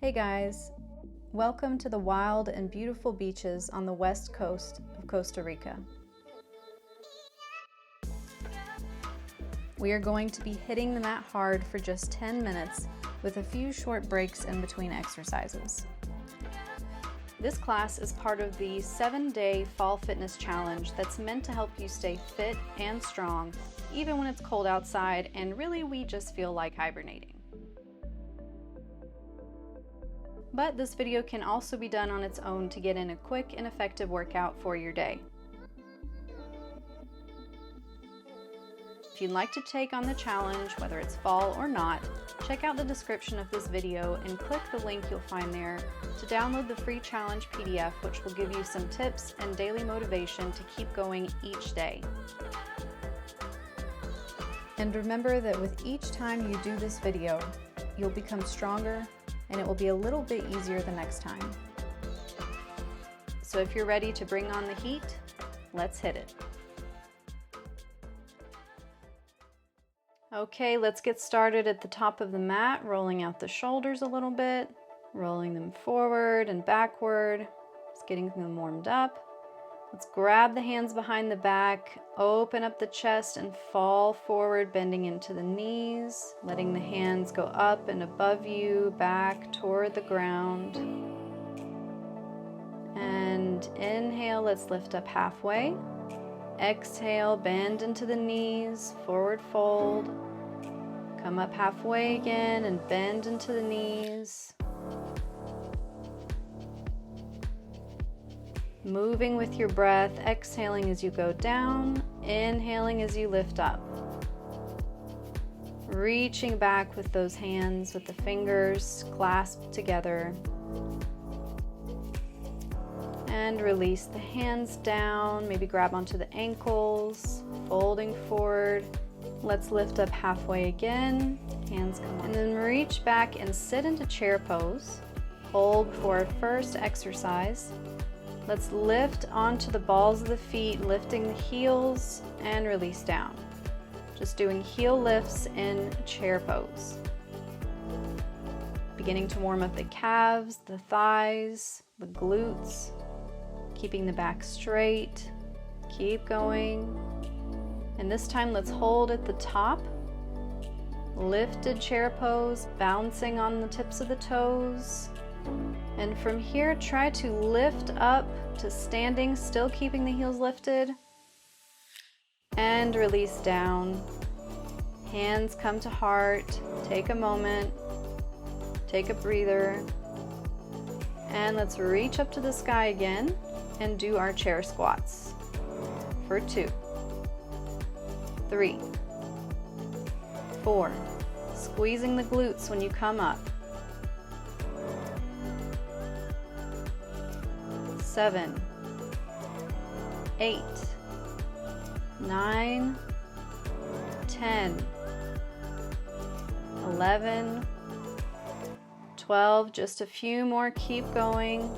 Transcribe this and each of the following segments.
Hey guys, welcome to the wild and beautiful beaches on the west coast of Costa Rica. We are going to be hitting the mat hard for just 10 minutes with a few short breaks in between exercises. This class is part of the 7-day Fall Fitness Challenge that's meant to help you stay fit and strong even when it's cold outside and really we just feel like hibernating. But this video can also be done on its own to get in a quick and effective workout for your day. If you'd like to take on the challenge, whether it's fall or not, check out the description of this video and click the link you'll find there to download the free challenge PDF, which will give you some tips and daily motivation to keep going each day. And remember that with each time you do this video, you'll become stronger and it will be a little bit easier the next time. So if you're ready to bring on the heat, let's hit it. Okay, let's get started at the top of the mat, rolling out the shoulders a little bit, rolling them forward and backward, just getting them warmed up. Let's grab the hands behind the back, open up the chest and fall forward, bending into the knees, letting the hands go up and above you, back toward the ground. And inhale, let's lift up halfway. Exhale, bend into the knees, forward fold. Come up halfway again and bend into the knees. Moving with your breath, exhaling as you go down, inhaling as you lift up. Reaching back with those hands, with the fingers clasped together. And release the hands down, maybe grab onto the ankles, folding forward. Let's lift up halfway again, hands come on. And then reach back and sit into chair pose. Hold for our first exercise. Let's lift onto the balls of the feet, lifting the heels and release down. Just doing heel lifts in chair pose. Beginning to warm up the calves, the thighs, the glutes. Keeping the back straight. Keep going. And this time let's hold at the top. Lifted chair pose, bouncing on the tips of the toes. And from here, try to lift up to standing, still keeping the heels lifted. And release down. Hands come to heart. Take a moment. Take a breather. And let's reach up to the sky again and do our chair squats for 2, 3, 4. Squeezing the glutes when you come up. 7, 8, 9, 10, 11, 12. Just a few more. Keep going.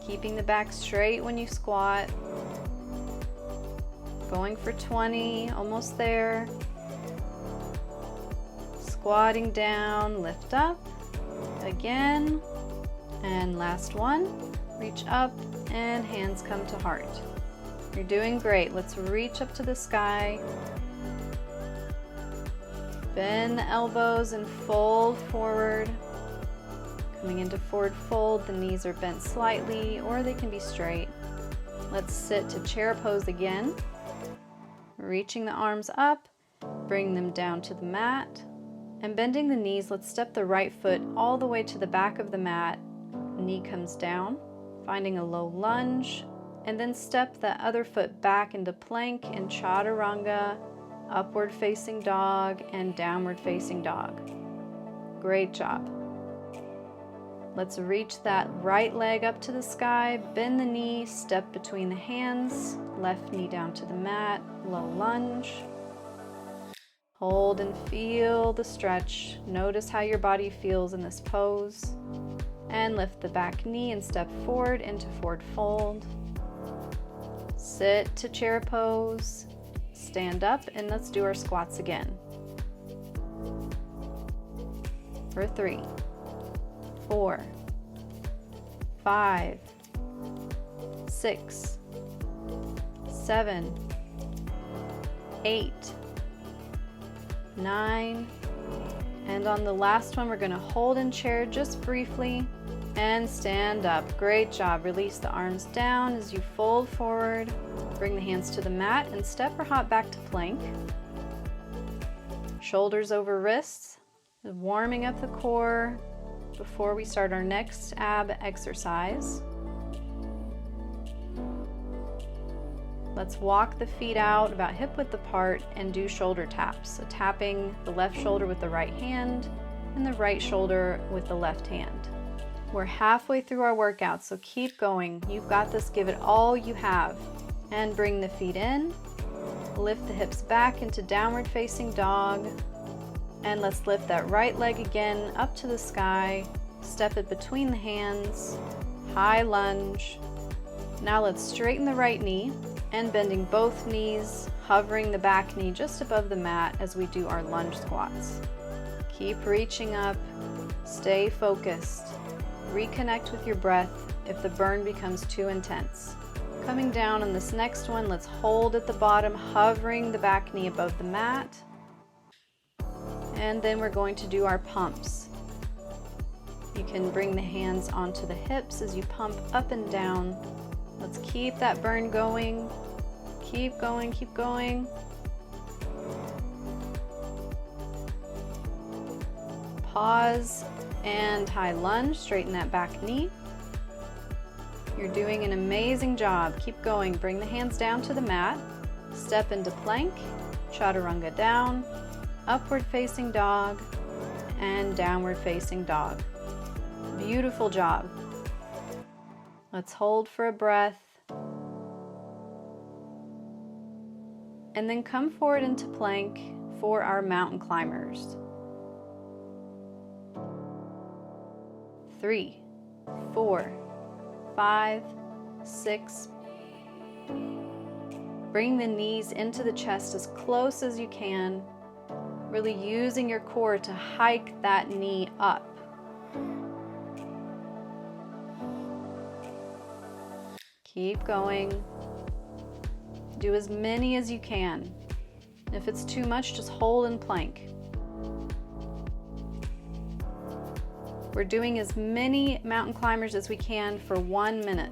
Keeping the back straight when you squat. Going for 20, almost there. Squatting down, lift up. Again. And last one. Reach up and hands come to heart. You're doing great. Let's reach up to the sky. Bend the elbows and fold forward. Coming into forward fold, the knees are bent slightly or they can be straight. Let's sit to chair pose again. Reaching the arms up, bring them down to the mat. And bending the knees, let's step the right foot all the way to the back of the mat. Knee comes down. Finding a low lunge, and then step the other foot back into plank and chaturanga, upward facing dog, and downward facing dog. Great job. Let's reach that right leg up to the sky, bend the knee, step between the hands, left knee down to the mat, low lunge. Hold and feel the stretch. Notice how your body feels in this pose. And lift the back knee and step forward into forward fold. Sit to chair pose. Stand up and let's do our squats again. For 3, 4, 5, 6, 7, 8, 9, and on the last one, we're going to hold in chair just briefly and stand up. Great job. Release the arms down as you fold forward. Bring the hands to the mat and step or hop back to plank. Shoulders over wrists, warming up the core before we start our next ab exercise. Let's walk the feet out about hip width apart and do shoulder taps. So tapping the left shoulder with the right hand and the right shoulder with the left hand. We're halfway through our workout, so keep going. You've got this, give it all you have. And bring the feet in. Lift the hips back into downward facing dog. And let's lift that right leg again up to the sky. Step it between the hands. High lunge. Now let's straighten the right knee and bending both knees, hovering the back knee just above the mat as we do our lunge squats. Keep reaching up. Stay focused. Reconnect with your breath if the burn becomes too intense. Coming down on this next one, let's hold at the bottom, hovering the back knee above the mat. And then we're going to do our pumps. You can bring the hands onto the hips as you pump up and down. Let's keep that burn going. Keep going, keep going. Pause and high lunge, straighten that back knee. You're doing an amazing job. Keep going. Bring the hands down to the mat. Step into plank, chaturanga down, upward facing dog, and downward facing dog. Beautiful job. Let's hold for a breath. And then come forward into plank for our mountain climbers. 3, 4, 5, 6. Bring the knees into the chest as close as you can, really using your core to hike that knee up. Keep going. Do as many as you can. If it's too much, just hold in plank. We're doing as many mountain climbers as we can for 1 minute.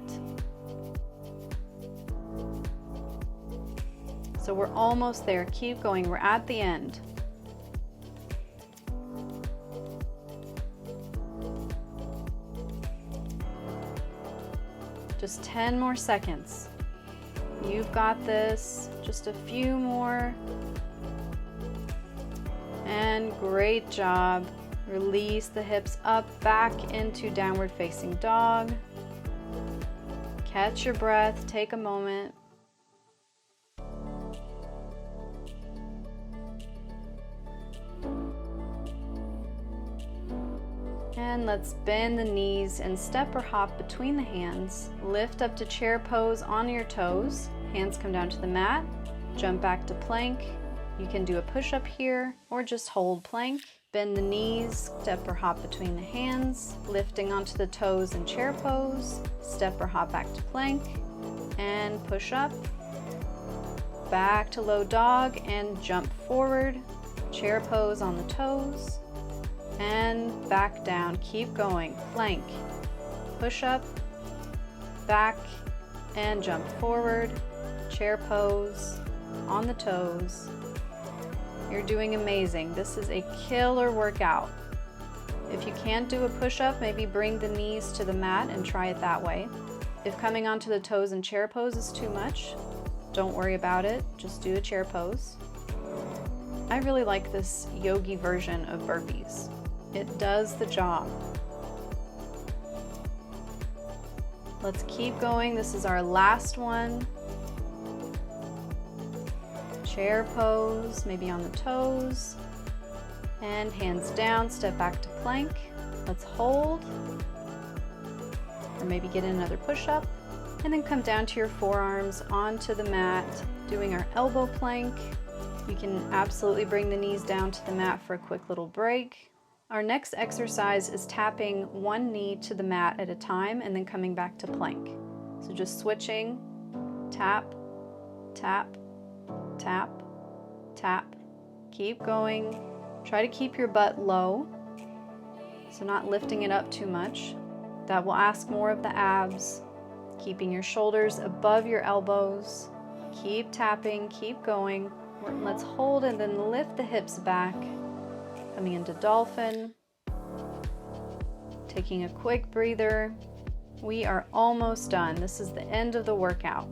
So we're almost there. Keep going. We're at the end. Just 10 more seconds. You've got this. Just a few more. And great job. Release the hips up, back into downward facing dog. Catch your breath. Take a moment. And let's bend the knees and step or hop between the hands. Lift up to chair pose on your toes. Hands come down to the mat. Jump back to plank. You can do a push-up here or just hold plank. Bend the knees, step or hop between the hands, lifting onto the toes in chair pose. Step or hop back to plank and push up. Back to low dog and jump forward. Chair pose on the toes. And back down. Keep going. Plank. Push up, back, and jump forward. Chair pose on the toes. You're doing amazing. This is a killer workout. If you can't do a push-up, maybe bring the knees to the mat and try it that way. If coming onto the toes in chair pose is too much, don't worry about it. Just do a chair pose. I really like this yogi version of burpees. It does the job. Let's keep going. This is our last one. Chair pose, maybe on the toes. And hands down, step back to plank. Let's hold. Or maybe get in another push-up. And then come down to your forearms onto the mat, doing our elbow plank. You can absolutely bring the knees down to the mat for a quick little break. Our next exercise is tapping one knee to the mat at a time and then coming back to plank. So just switching, tap, tap, tap, tap. Keep going. Try to keep your butt low, so not lifting it up too much. That will ask more of the abs. Keeping your shoulders above your elbows. Keep tapping, keep going. Let's hold and then lift the hips back. Coming into dolphin. Taking a quick breather. We are almost done. This is the end of the workout.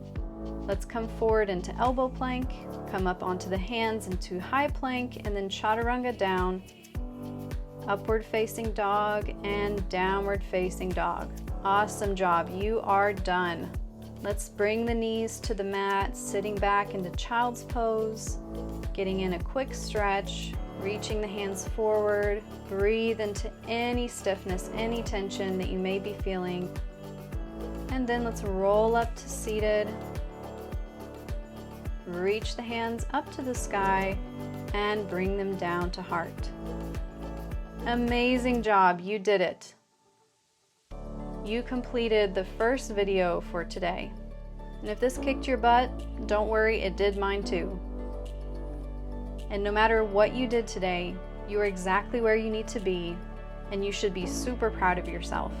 Let's come forward into elbow plank, come up onto the hands into high plank, and then chaturanga down, upward facing dog, and downward facing dog. Awesome job, you are done. Let's bring the knees to the mat, sitting back into child's pose, getting in a quick stretch, reaching the hands forward. Breathe into any stiffness, any tension that you may be feeling. And then let's roll up to seated. Reach the hands up to the sky and bring them down to heart. Amazing job, you did it. You completed the first video for today. And if this kicked your butt, don't worry, it did mine too. And no matter what you did today, you are exactly where you need to be, and you should be super proud of yourself.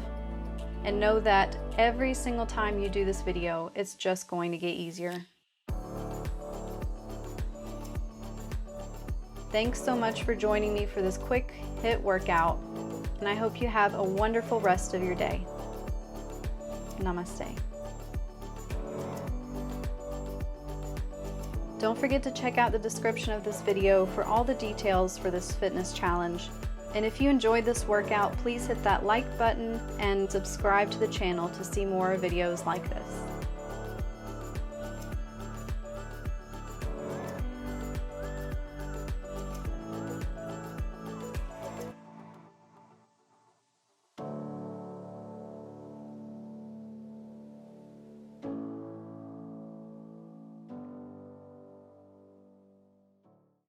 And know that every single time you do this video, it's just going to get easier. Thanks so much for joining me for this quick HIIT workout, and I hope you have a wonderful rest of your day. Namaste. Don't forget to check out the description of this video for all the details for this fitness challenge. And if you enjoyed this workout, please hit that like button and subscribe to the channel to see more videos like this.